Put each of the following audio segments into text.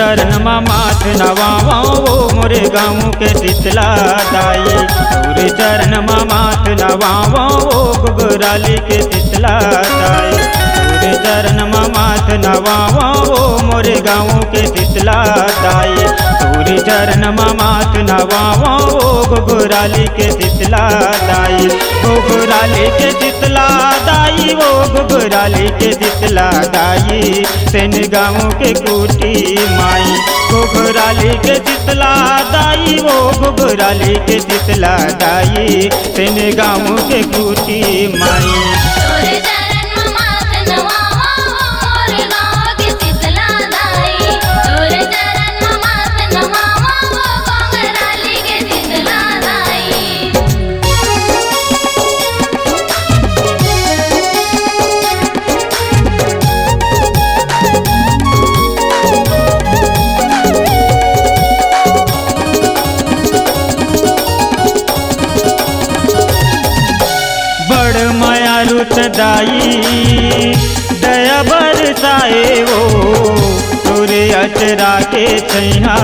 चरण माथ नवावा वो मोरे गाँव के शीतला दाई। तोरे चरण माथ नवावा वो घुघराली के शीतला दाई। तोरे चरण माथ नवावा वो मोरे गाँव के शीतला दाई। तोरे चरण माथ नवावा वो घुघराली के शीतला दाई। घुघराली के शीतला दाई वो घुघराली के शीतला दाई। तेन गाँव के कुटी माई घुघराली के शीतला दाई वो घुघराली के शीतला दाई। तेन गाँव के कुटी माई। दाई दया बरसाए वो तोरे अचरा के छैया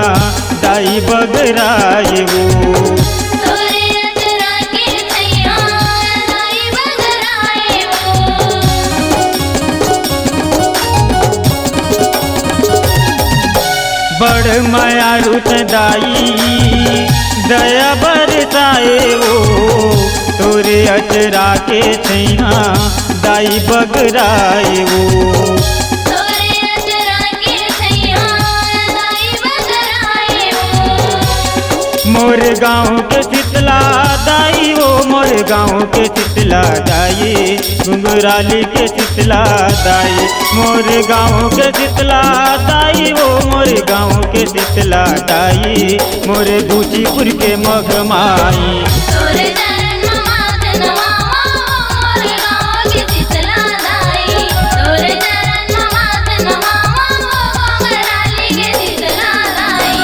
दाई बगराए वो। तोरे अचरा के छैया दाई बगराए वो। बड़ माया रुत दाई दया बरसाए वो तोरे अचरा के छैया दाई बगराए वो। तोरे अचरा के छैया दाई बगराए वो। मोर गाँव के शीतला दाई वो मोर गाँव के शीतला दाई। घुघराली के शीतला दाई मोर गाँव के शीतला दाई वो मोर गाँव के शीतला दाई। मोर दूचीपुर के मघमाई। तोरे चरण माथ नवावा मोर गाँव के शीतला दाई। तोरे चरण माथ नवावा घुघराली के शीतला दाई।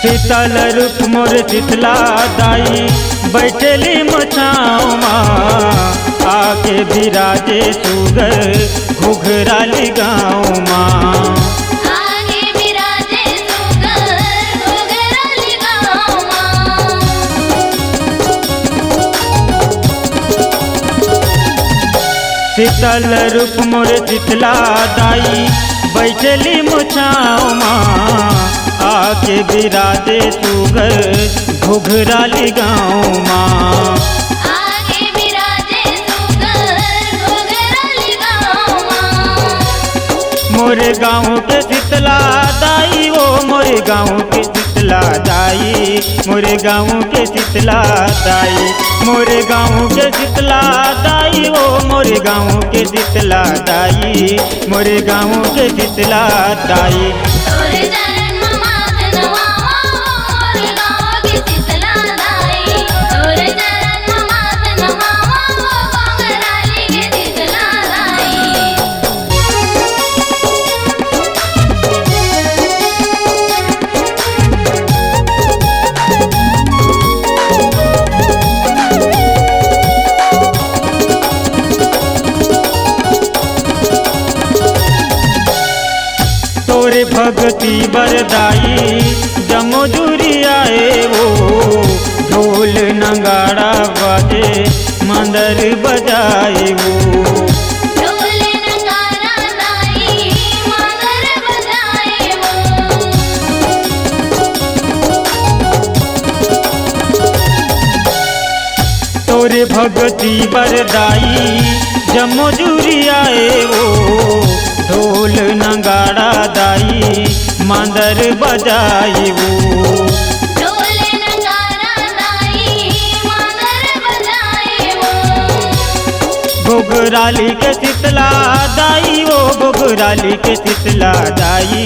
शीतल रूप मोर शीतला दाई बैठेली मछाओ माँ आके विराजे सुगर घुघराली गाँव माँ। आगे विराजे सुगर घुघराली गाँव माँ। शीतल रूप मोर शीतला दाई बैठेली मुछाओ माँ आके विराजे सुगर घुघराली गाँव माँ। आगे विराजे सुगर घुघराली गाँव माँ। मोर गाँव के शीतला दाई वो मोर गाँव के शीतला दाई। मोर गाँव के शीतला दाई मोर गाँव के शीतला दाई वो मोर गाँव के शीतला दाई। मोर गाँव के शीतला दाई। तोरे चरण माथ नवावा मोर गाँव के शीतला दाई। तोरे चरण माथ नवावा घुघराली के शीतला दाई। तोरे भक्ति बरदाई जमोजुरी आए वो ढोल नगाड़ा बाजे मंदर बजाए वो। ढोल नगाड़ा दाई मंदर बजाए वो। तोरे भक्ति बरदाई जमोजुरी आए वो ढोल नगाड़ा दाई मंदर बजाए वो। ढोल नगाड़ा दाई मंदर बजाए वो। घुघराली के शीतला दाई वो घुघराली के शीतला दाई।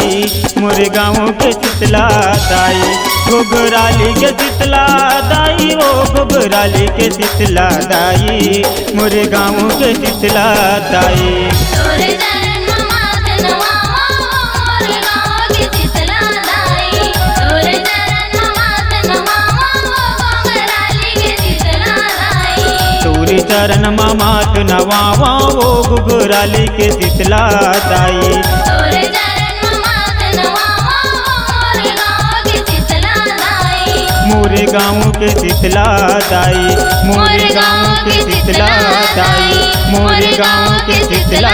मोर गाँव के शीतला दाई घुघराली के शीतला दाई वो घुघराली के शीतला दाई। मोर गाँव के शीतला दाई। तोरे चरण माथ नवावा चरण माथ नवावा वो घुघराली के शीतला दाई। तोरे चरण माथ नवावा मोरे गाँव के शीतला दाई। मोरे गाँव के शीतला दाई। मोरे गाँव के शीतला दाई। मोरे गाँव के शीतला